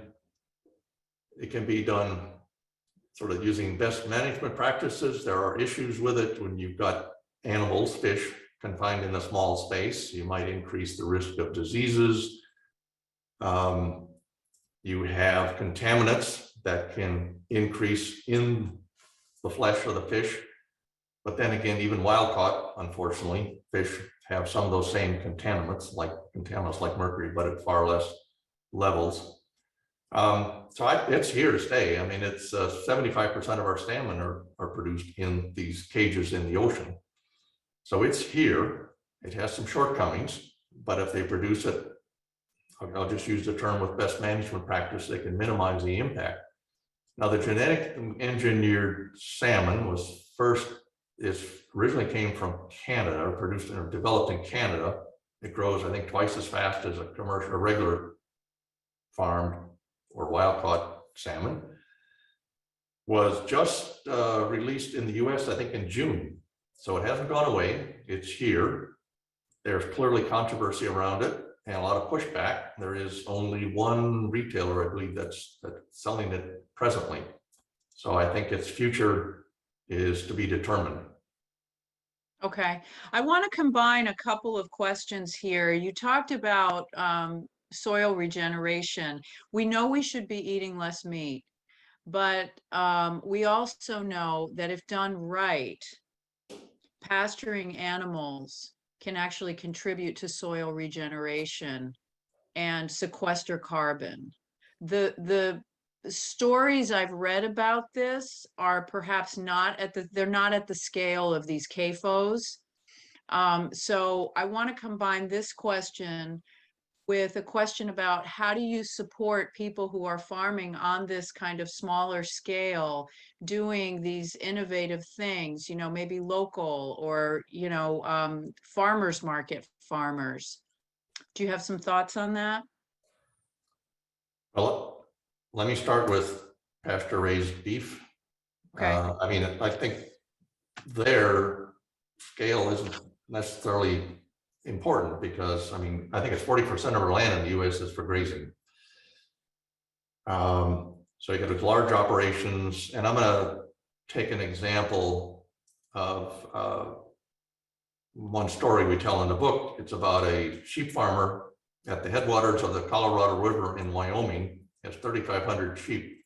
it can be done sort of using best management practices. There are issues with it when you've got animals, fish, confined in a small space. You might increase the risk of diseases. You have contaminants that can increase in the flesh of the fish. But then again, even wild caught, unfortunately, fish have some of those same contaminants like mercury, but at far less levels. It's here to stay. I mean, it's 75% of our salmon are produced in these cages in the ocean. So it's here. It has some shortcomings, but if they produce it, I'll just use the term with best management practice, they can minimize the impact. Now, the genetic engineered salmon originally came from Canada, produced or developed in Canada. It grows, I think, twice as fast as a regular farmed or wild caught salmon. Was just released in the US, I think, in June. So it hasn't gone away. It's here. There's clearly controversy around it and a lot of pushback. There is only one retailer, I believe, that's selling it presently. So I think its future is to be determined. Okay, I want to combine a couple of questions here. You talked about soil regeneration. We know we should be eating less meat, but we also know that if done right, pasturing animals can actually contribute to soil regeneration and sequester carbon. The stories I've read about this are perhaps they're not at the scale of these CAFOs. So I want to combine this question with a question about how do you support people who are farming on this kind of smaller scale, doing these innovative things, you know, maybe local or, you know, farmers market farmers. Do you have some thoughts on that? Well, let me start with pasture-raised beef. Okay. I mean, I think their scale isn't necessarily important because, I mean, I think it's 40% of our land in the US is for grazing. So you got those large operations, and I'm going to take an example of one story we tell in the book. It's about a sheep farmer at the headwaters of the Colorado River in Wyoming. Has 3,500 sheep.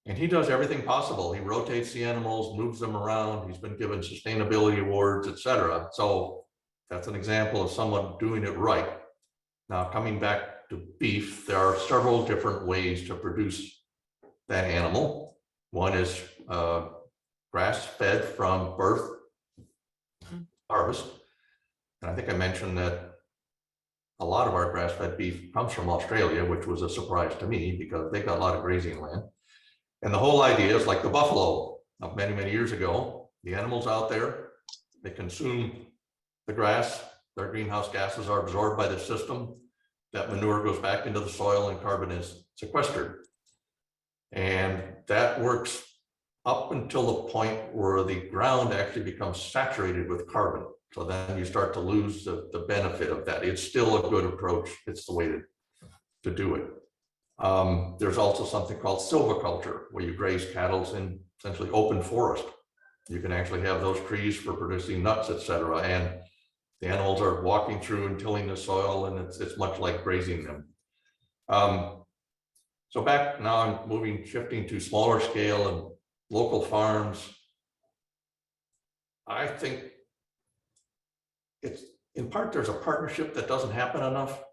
And he does everything possible. He rotates the animals, moves them around. He's been given sustainability awards, etc. So that's an example of someone doing it right. Now, coming back to beef, there are several different ways to produce that animal. One is grass-fed from birth harvest. And I think I mentioned that a lot of our grass-fed beef comes from Australia, which was a surprise to me because they've got a lot of grazing land. And the whole idea is like the buffalo of many, many years ago. The animals out there, they consume the grass, their greenhouse gases are absorbed by the system. That manure goes back into the soil and carbon is sequestered. And that works up until the point where the ground actually becomes saturated with carbon. So then you start to lose the benefit of that. It's still a good approach. It's the way to do it. There's also something called silviculture, where you graze cattle in essentially open forest. You can actually have those trees for producing nuts, etc. And the animals are walking through and tilling the soil, and it's much like grazing them. So back now, I'm shifting to smaller scale and local farms. I think it's in part there's a partnership that doesn't happen enough.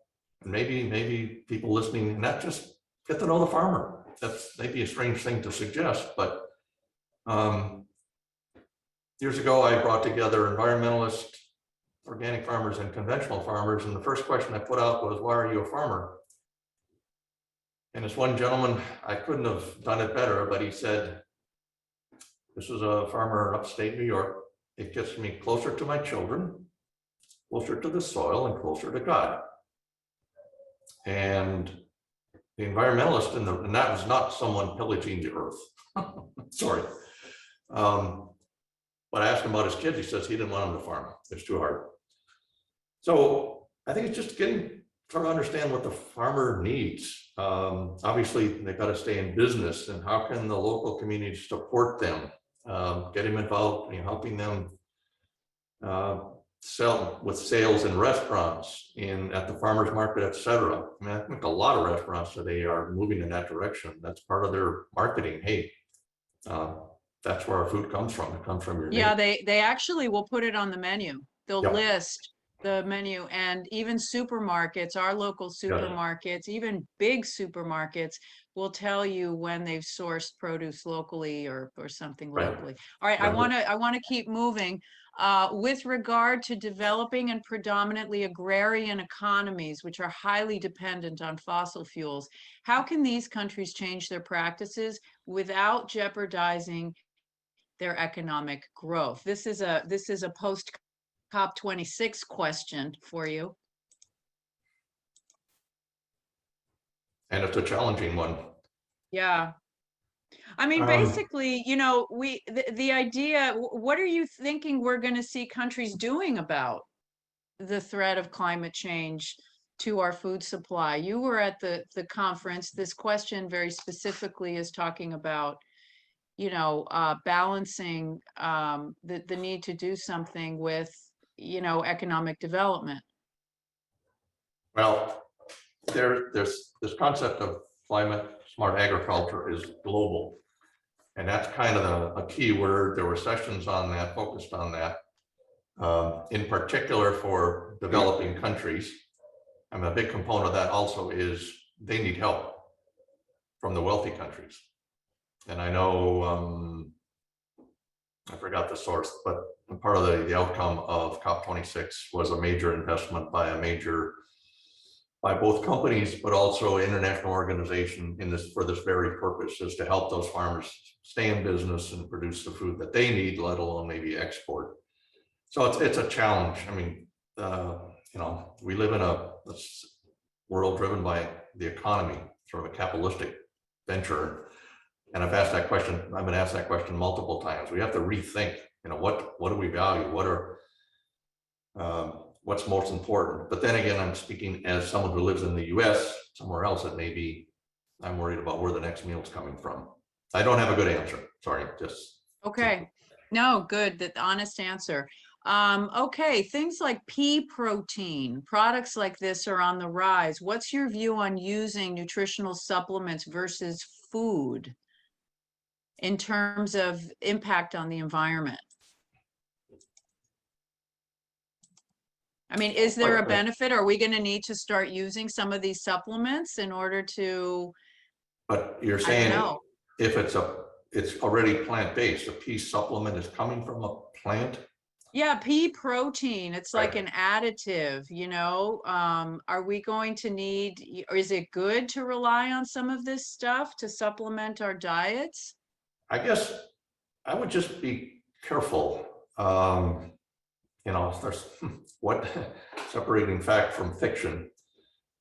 And maybe people listening, not just get to know the farmer. That's maybe a strange thing to suggest, but years ago I brought together environmentalist, organic farmers, and conventional farmers, and the first question I put out was, "Why are you a farmer?" And this one gentleman, I couldn't have done it better, but he said, "This is a farmer in upstate New York. It gets me closer to my children, closer to the soil, and closer to God." And the environmentalist, and that was not someone pillaging the earth. Sorry. But I asked him about his kids. He says he didn't want them to farm. It's too hard. So I think it's just trying to understand what the farmer needs. Obviously, they've got to stay in business, and how can the local community support them, get them involved, helping them sell with sales in restaurants, at the farmers market, etc. I mean, I think a lot of restaurants today are moving in that direction. That's part of their marketing. Hey, that's where our food comes from. It comes from your Yeah, neighbor. they actually will put it on the menu. They'll Yep. list the menu, and even supermarkets, our local supermarkets, even big supermarkets will tell you when they've sourced produce locally or something Right. locally. All right, Right. I want to keep moving. With regard to developing and predominantly agrarian economies, which are highly dependent on fossil fuels, how can these countries change their practices without jeopardizing their economic growth? This is a post COP26 question for you. And it's a challenging one. Yeah. I mean, basically, you know, the idea, what are you thinking we're going to see countries doing about the threat of climate change to our food supply? You were at the conference. This question very specifically is talking about, you know, balancing the need to do something with, you know, economic development. Well, there's this concept of climate smart agriculture is global. And that's kind of a key word. There were sessions on that, focused on that, in particular for developing countries. I mean, a big component of that also is they need help from the wealthy countries. And I know, I forgot the source, but part of the outcome of COP26 was a major investment by a major by both companies, but also international organization in this for this very purpose, is to help those farmers stay in business and produce the food that they need, let alone maybe export. So it's a challenge. I mean, you know, we live in a world driven by the economy, sort of a capitalistic venture. And I've asked that question, I've been asked that question multiple times. We have to rethink, you know, what do we value? What are, what's most important? But then again, I'm speaking as someone who lives in the US, somewhere else it may be, I'm worried about where the next meal's coming from. I don't have a good answer. Sorry, just. Okay, no, good, that honest answer. Okay, things like pea protein, products like this are on the rise. What's your view on using nutritional supplements versus food in terms of impact on the environment? I mean, is there a benefit? Are we going to need to start using some of these supplements in order to? But you're I don't saying know. if it's already plant-based, a pea supplement is coming from a plant? Yeah, pea protein, it's like Right. an additive, you know, are we going to need, or is it good to rely on some of this stuff to supplement our diets? I guess I would just be careful. You know, there's what separating fact from fiction.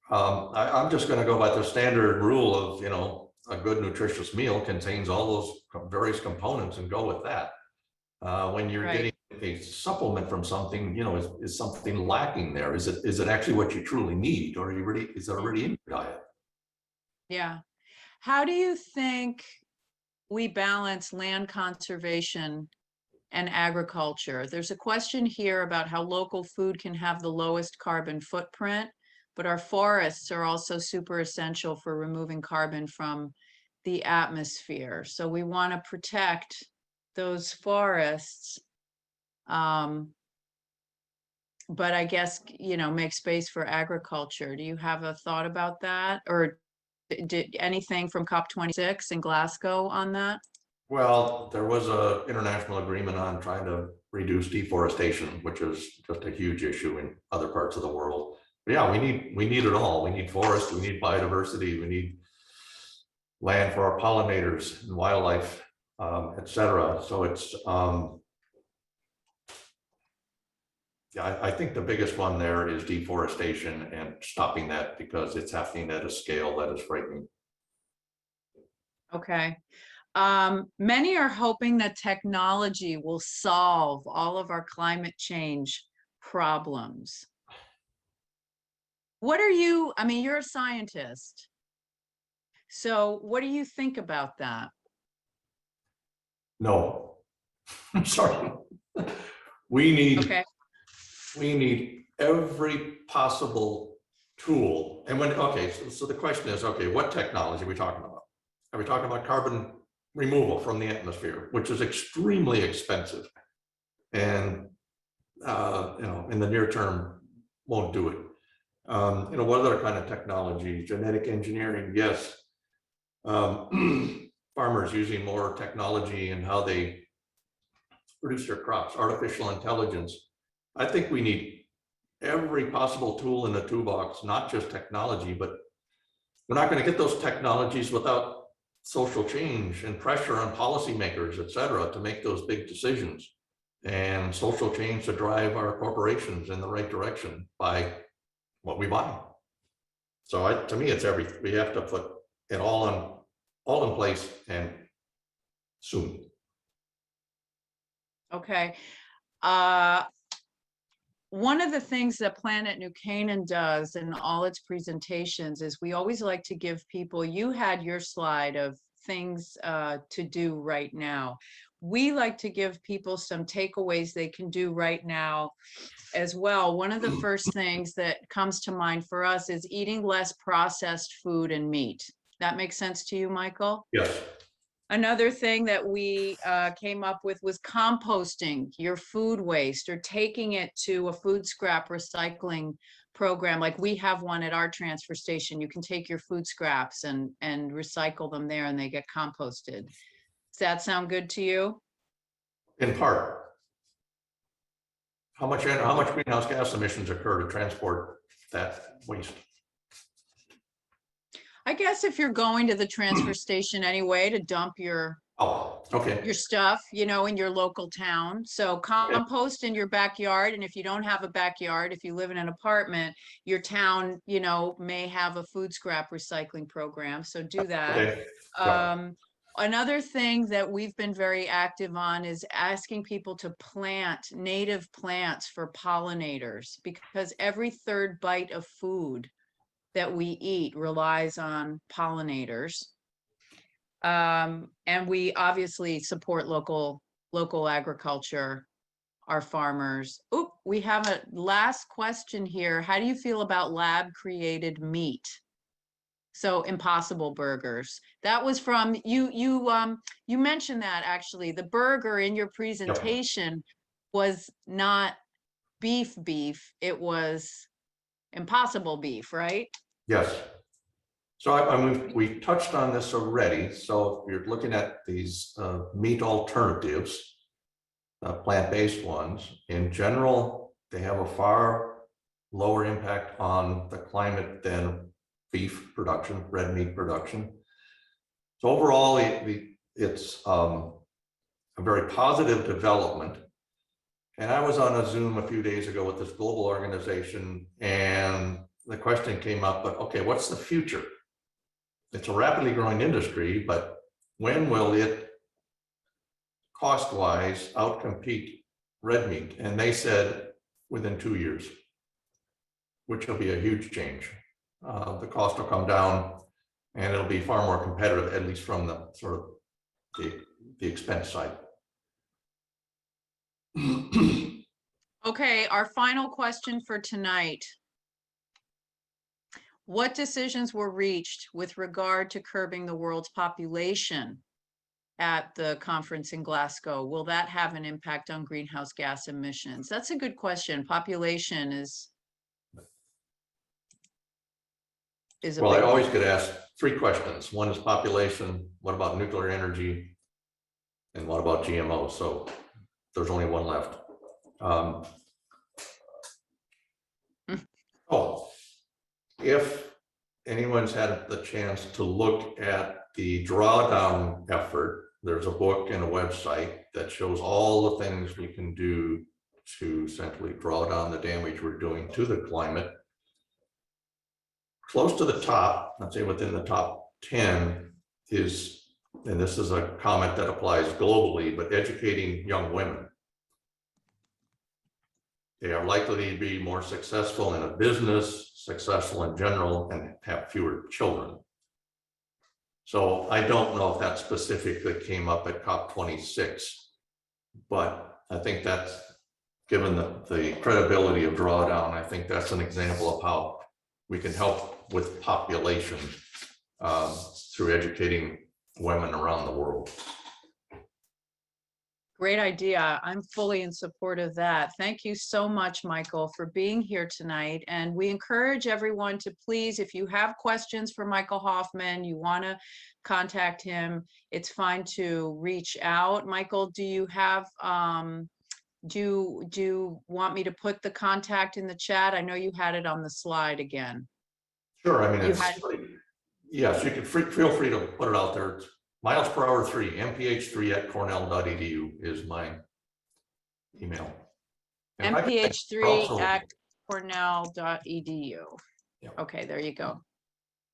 I'm just going to go by the standard rule of, you know, a good nutritious meal contains all those various components and go with that. When you're Right. getting a supplement from something, you know, is something lacking there? Is it actually what you truly need, or is it already in your diet? Yeah. How do you think we balance land conservation and agriculture? There's a question here about how local food can have the lowest carbon footprint, but our forests are also super essential for removing carbon from the atmosphere. So we want to protect those forests. But I guess, you know, make space for agriculture. Do you have a thought about that? Or did anything from COP26 in Glasgow on that? Well, there was a international agreement on trying to reduce deforestation, which is just a huge issue in other parts of the world. But yeah, we need it all. We need forests, we need biodiversity, we need land for our pollinators and wildlife, etc. So it's yeah, I think the biggest one there is deforestation and stopping that, because it's happening at a scale that is frightening. Okay. Many are hoping that technology will solve all of our climate change problems. What are you, I mean, you're a scientist. So what do you think about that? No, I'm sorry. We need Okay. we need every possible tool. And when, okay, so the question is, okay, what technology are we talking about? Are we talking about carbon removal from the atmosphere, which is extremely expensive and, you know, in the near term won't do it? You know, what other kind of technology? Genetic engineering, yes. Farmers using more technology in how they produce their crops, artificial intelligence. I think we need every possible tool in the toolbox, not just technology, but we're not going to get those technologies without social change and pressure on policymakers, et cetera, to make those big decisions, and social change to drive our corporations in the right direction by what we buy. So to me, it's everything. We have to put it all in place, and soon. Okay. One of the things that Planet New Canaan does in all its presentations is we always like to give people, you had your slide of things to do right now. We like to give people some takeaways they can do right now as well. One of the first things that comes to mind for us is eating less processed food and meat. That makes sense to you, Michael? Yes. Another thing that we came up with was composting your food waste, or taking it to a food scrap recycling program. Like we have one at our transfer station. You can take your food scraps and recycle them there, and they get composted. Does that sound good to you? In part. How much greenhouse gas emissions occur to transport that waste? I guess if you're going to the transfer station anyway to dump your Oh, okay. stuff, you know, in your local town. So compost in your backyard. And if you don't have a backyard, if you live in an apartment, your town, you know, may have a food scrap recycling program. So do that. Okay. Yeah. Another thing that we've been very active on is asking people to plant native plants for pollinators, because every third bite of food that we eat relies on pollinators. And we obviously support local agriculture, our farmers. Oop, we have a last question here. How do you feel about lab created meat? So Impossible Burgers. That was from you. You mentioned that actually the burger in your presentation was not beef. It was Impossible beef, right? Yes. So I mean, we touched on this already. So if you're looking at these meat alternatives, plant-based ones, in general, they have a far lower impact on the climate than beef production, red meat production. So overall, it's a very positive development. And I was on a Zoom a few days ago with this global organization, and the question came up, but okay, what's the future? It's a rapidly growing industry, but when will it cost-wise outcompete red meat? And they said within 2 years, which will be a huge change. The cost will come down and it'll be far more competitive, at least from the sort of the expense side. Okay, our final question for tonight. What decisions were reached with regard to curbing the world's population at the conference in Glasgow? Will that have an impact on greenhouse gas emissions? That's a good question. Population is a well, I big always one. get asked 3 questions. One is population, what about nuclear energy? And what about GMOs? So there's only one left. If anyone's had the chance to look at the drawdown effort, there's a book and a website that shows all the things we can do to essentially draw down the damage we're doing to the climate. Close to the top, I'd say within the top 10 is, and this is a comment that applies globally, but educating young women. They are likely to be more successful in a business, successful in general, and have fewer children. So I don't know if that specifically came up at COP26, but I think that's, given the credibility of drawdown, I think that's an example of how we can help with population through educating women around the world. Great idea. I'm fully in support of that. Thank you so much, Michael, for being here tonight. And we encourage everyone to please, if you have questions for Michael Hoffmann, you want to contact him, it's fine to reach out. Michael, do you have, do you want me to put the contact in the chat? I know you had it on the slide again. Sure. I mean, yes, you can feel free to put it out there. It's miles/per-hour3, mph3@cornell.edu is my email. And mph3@cornell.edu. Yeah. Okay, there you go.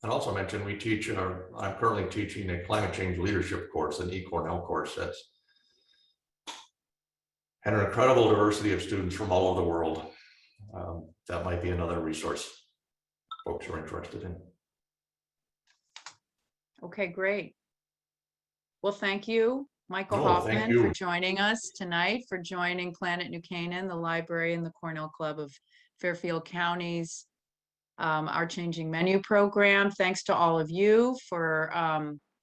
And also mention we teach, I'm currently teaching a climate change leadership course, an eCornell course that's had an incredible diversity of students from all over the world. That might be another resource folks are interested in. Okay, great. Well, thank you, Michael Thank Hoffmann, you for joining us tonight, for joining Planet New Canaan, the library and the Cornell Club of Fairfield County's Our Changing Menu program. Thanks to all of you for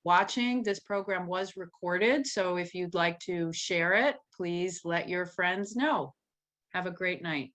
watching. This program was recorded, so if you'd like to share it, please let your friends know. Have a great night.